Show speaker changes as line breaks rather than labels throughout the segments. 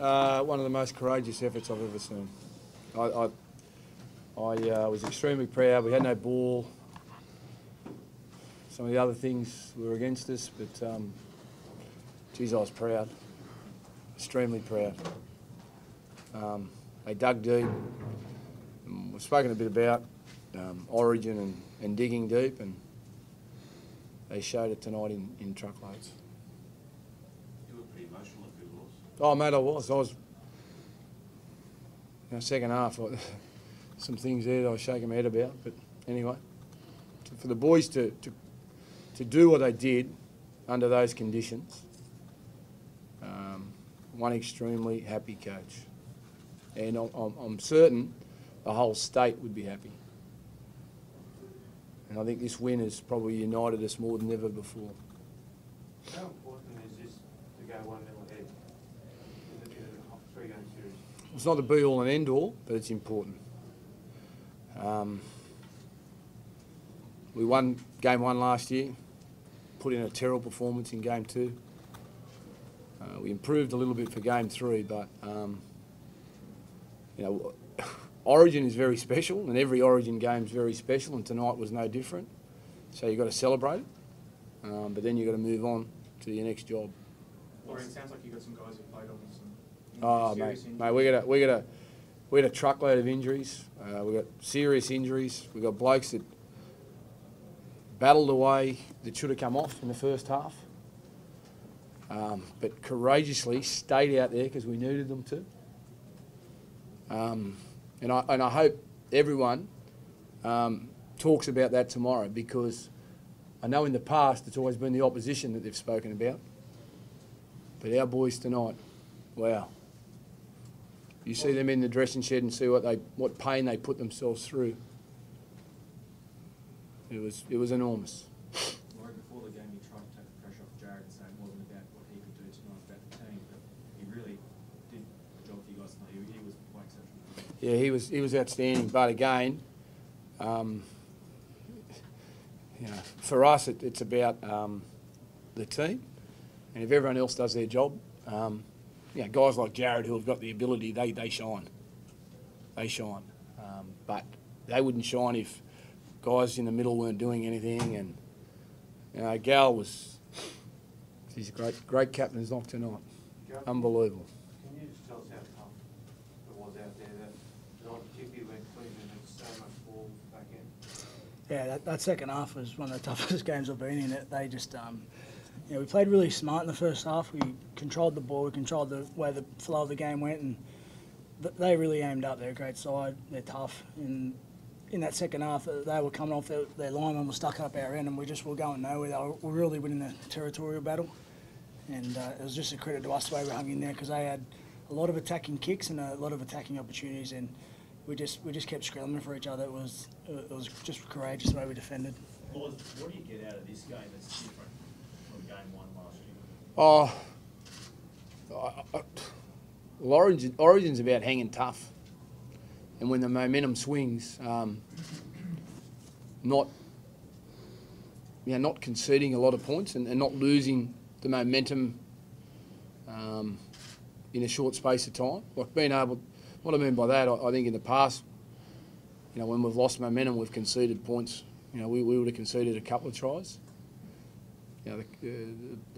One of the most courageous efforts I've ever seen. I was extremely proud. We had no ball. Some of the other things were against us, but geez, I was proud. Extremely proud. They dug deep. We've spoken a bit about Origin and digging deep, and they showed it tonight in truckloads.
You were pretty emotional at the loss.
Oh, mate, I was. Second half, some things there that I was shaking my head about. But anyway, for the boys to do what they did under those conditions, one extremely happy coach. And I'm certain the whole state would be happy. And I think this win has probably united us more than ever before.
How important is this to go 1-0 ahead in a 3-game series?
It's not the be-all and end-all, but it's important. We won game 1 last year, put in a terrible performance in game 2. We improved a little bit for game 3, but Origin is very special, and every Origin game is very special, and tonight was no different. So you've got to celebrate it, but then you've got to move on to your next job.
Laurie, it sounds like you've got some guys who played on some
Mate, we had a truckload of injuries. We got serious injuries. We got blokes that battled away that should have come off in the first half, but courageously stayed out there because we needed them to. And I hope everyone talks about that tomorrow, because I know in the past it's always been the opposition that they've spoken about, but our boys tonight, wow. You see them in the dressing shed and see what pain they put themselves through. It was enormous.
Laurie, before the game you tried to take the pressure off Jared and say it wasn't about what he could do tonight, about the team, but he really did the job for you guys tonight. He was quite exceptional.
Yeah, he was outstanding. But again, for us it's about the team, and if everyone else does their job, guys like Jared who have got the ability, they shine. They shine, but they wouldn't shine if guys in the middle weren't doing anything. And Gal he's a great captain as not tonight. Unbelievable.
Can you just tell us how tough it was out there, that night, particularly when Queensland had so much ball back in?
Yeah, that second half was one of the toughest games I've been in. They just, we played really smart in the first half. We controlled the ball, we controlled the way the flow of the game went, and they really aimed up. They're a great side. They're tough. And in that second half, they were coming off their linemen were stuck up our end, and we just were going nowhere. They were really winning the territorial battle, and it was just a credit to us the way we hung in there, because they had a lot of attacking kicks and a lot of attacking opportunities, and we just kept scrambling for each other. It was just courageous the way we defended.
Laws, what do you get out of this game that's different from game 1 last year?
Origin's about hanging tough, and when the momentum swings, not conceding a lot of points and not losing the momentum in a short space of time. Like being able, what I mean by that, I think in the past, when we've lost momentum, we've conceded points. We would have conceded a couple of tries. The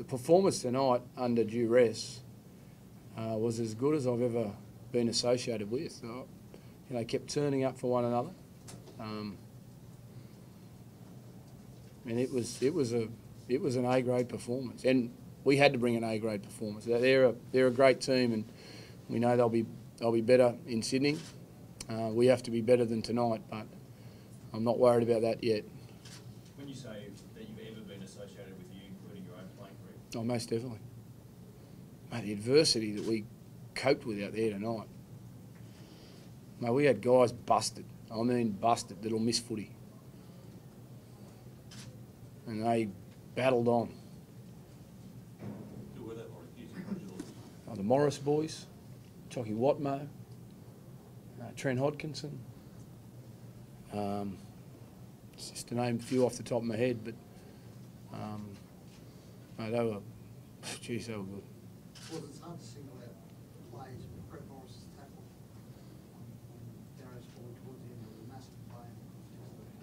performance tonight under duress was as good as I've ever been associated with. They kept turning up for one another, and it was an A-grade performance, and we had to bring an A-grade performance. They're a great team, and we know they'll be better in Sydney. We have to be better than tonight, but I'm not worried about that yet.
When you say that you've ever been associated with you, including your own playing career?
Oh, most definitely. Mate, the adversity that we coped with out there tonight. Mate, we had guys busted. I mean busted, that'll miss footy. And they battled on.
Who were that, Laurie?
The Morris boys, Chocky Watmo, Trent Hodkinson. Just to name a few off the top of my head, but they were good.
Well, it's hard to single out players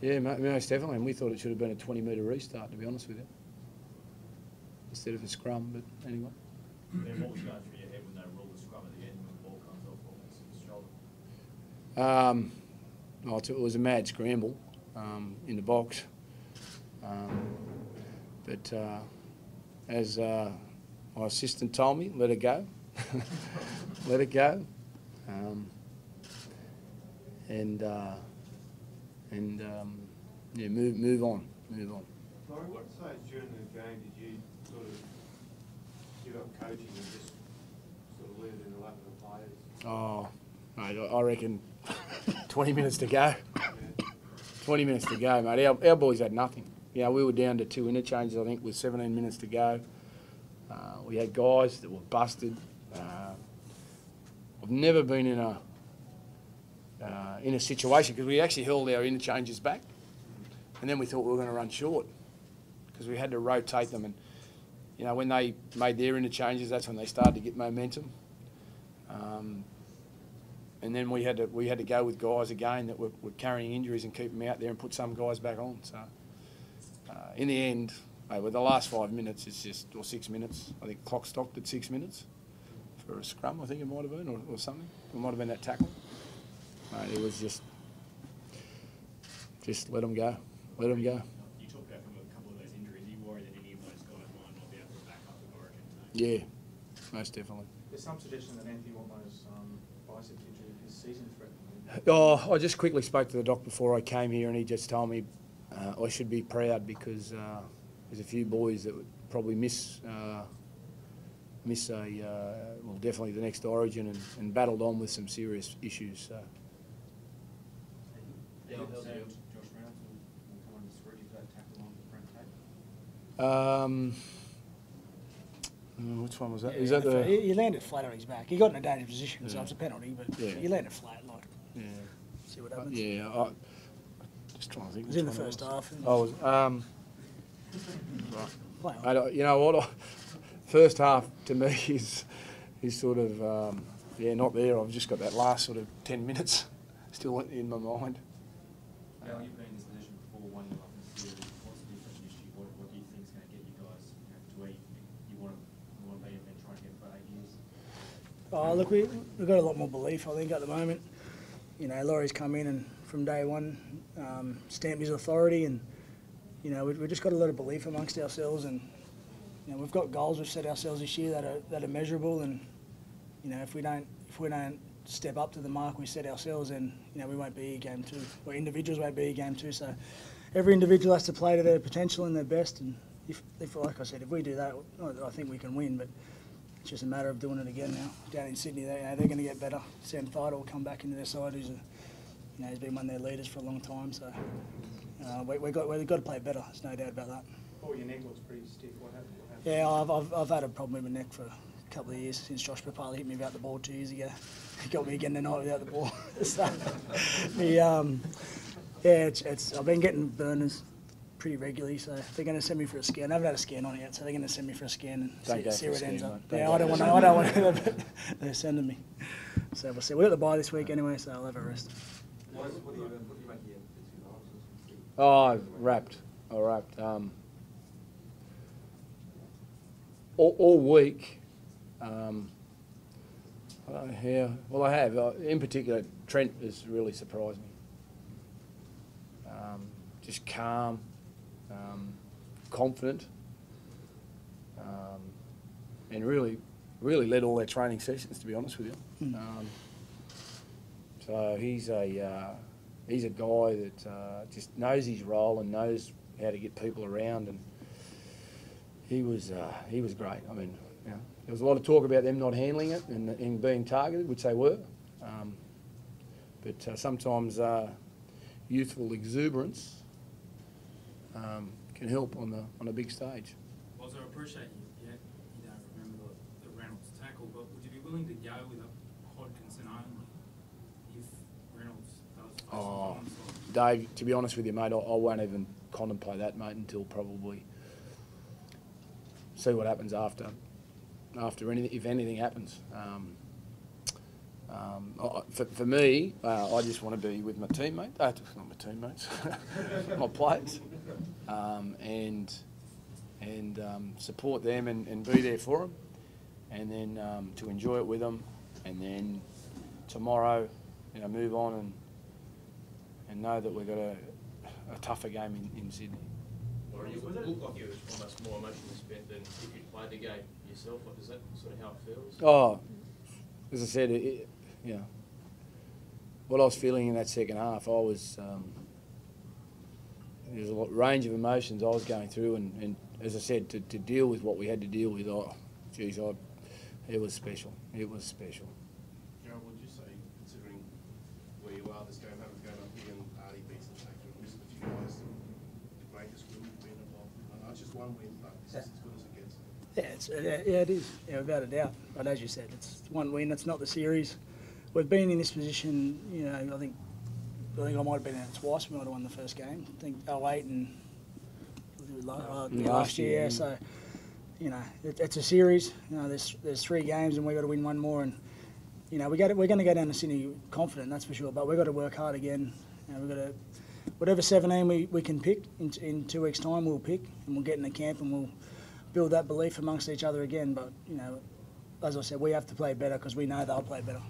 Yeah, most definitely. And we thought it should have been a 20-metre restart, to be honest with you, instead of a scrum. But anyway.
Then what was going through your head when they ruled the scrum at the end when the ball comes off Hawkins' shoulder?
Well, it was a mad scramble in the box. But as my assistant told me, let it go. Let it go. Yeah, move on.
Laurie, what stage during the game did you sort of give up coaching and just sort of leave it in the lap of the players?
Oh, mate, I reckon 20 minutes to go. 20 minutes to go, mate. Our boys had nothing. You know, we were down to 2 interchanges, I think, with 17 minutes to go. We had guys that were busted. I've never been in a situation, because we actually hurled our interchanges back, and then we thought we were going to run short because we had to rotate them. And you know, when they made their interchanges, that's when they started to get momentum. And then we had to go with guys again that were carrying injuries and keep them out there and put some guys back on. So in the end, with the last 5 minutes, it's just, or 6 minutes, I think the clock stopped at 6 minutes for a scrum, I think it might have been, or something. It might have been that tackle. It was just let them go. Let them go.
You talked about from a couple of those injuries. Are you worried that any of those guys might not be able to back up the Origin team?
Yeah, most definitely.
There's some suggestion that Anthony Watmo's bicep injury is season threatening.
Oh, I just quickly spoke to the doc before I came here, and he just told me I should be proud because there's a few boys that would probably miss well, definitely the next Origin, and battled on with some serious issues. So.
Josh Reynolds will come under scrutiny for that tackle on Brent Tate.
Which one was that?
Yeah,
Is that the?
He landed flat on his back. He got in a dangerous position, so it's a penalty. But he landed flat. Like, see what happens.
Yeah, I just trying to think.
It was in the first half.
Oh,
Right.
You know what? First half to me is sort of not there. I've just got that last sort of 10 minutes still in my mind.
Now, you've been in this position before, 1-0 up in the series. What's the difference this year? What do you think is going to get you guys to where you want to be and try and get for 8 years?
Oh, look, we've got a lot more belief, I think, at the moment. You know, Laurie's come in and from day one stamped his authority, and you know, we've just got a lot of belief amongst ourselves, and you know, we've got goals we've set ourselves this year that are measurable, and you know, if we don't step up to the mark we set ourselves, then you know, we won't be here game 2, or individuals won't be here game 2. So every individual has to play to their potential and their best, and if like I said, if we do that, I think we can win. But it's just a matter of doing it again now. Down in Sydney, they're going to get better. Sam Fido will come back into their side. He's been one of their leaders for a long time. So we've got to play better. There's no doubt about that.
Oh, your neck looks pretty stiff. What happened?
Yeah, I've had a problem with my neck for a couple of years since Josh Papali hit me without the ball 2 years ago. He got me again tonight without the ball. So, I've been getting burners pretty regularly, so they're going to send me for a scan. I haven't had a scan on it yet, so they're going to send me for a scan and see where it ends up. Yeah, I don't want to, but they're sending me. So we'll see. We're at the bye this week anyway, so I'll have a rest.
What do you make here?
Oh, wrapped. All week. Well, I have. In particular, Trent has really surprised me. Just calm, confident, and really led all their training sessions, to be honest with you. So he's a guy that just knows his role and knows how to get people around, and he was great. I mean, you know, there was a lot of talk about them not handling it and being targeted, which they were, but sometimes youthful exuberance can help on a big stage.
Well, so I appreciate you don't remember the Reynolds tackle, but would you be willing to go with a Hodkinson only if Reynolds does?
Oh, Dave, to be honest with you, mate, I won't even contemplate that, mate, until probably see what happens after anything, if anything happens. For me, I just want to be with my teammates, not my teammates, my players, and support them and be there for them, and then to enjoy it with them, and then tomorrow, move on and know that we've got a tougher game in Sydney.
Or you look like you was almost more emotionally spent than if you'd played the game yourself. Like, is that sort of how it feels?
Oh, as I said, what I was feeling in that second half, there's a range of emotions I was going through, and as I said, to deal with what we had to deal with, it was special. It was special.
Gerald, would you say, considering where you are this game, having gone up here and Artie beats the Taker and missed a few guys, the greatest win you've been involved in? I know it's just one win, but it's as good as it gets.
Yeah, it is, without a doubt. But as you said, it's one win. It's not the series. We've been in this position. I think I might have been in it twice. We might have won the first game. I think 08 and last year. Yeah. So, it's a series. There's 3 games and we've got to win one more. And we're going to go down to Sydney confident, that's for sure. But we've got to work hard again. We've got to, whatever 17 we can pick in 2 weeks' time, we'll pick, and we'll get in the camp and we'll build that belief amongst each other again. But as I said, we have to play better because we know they'll play better.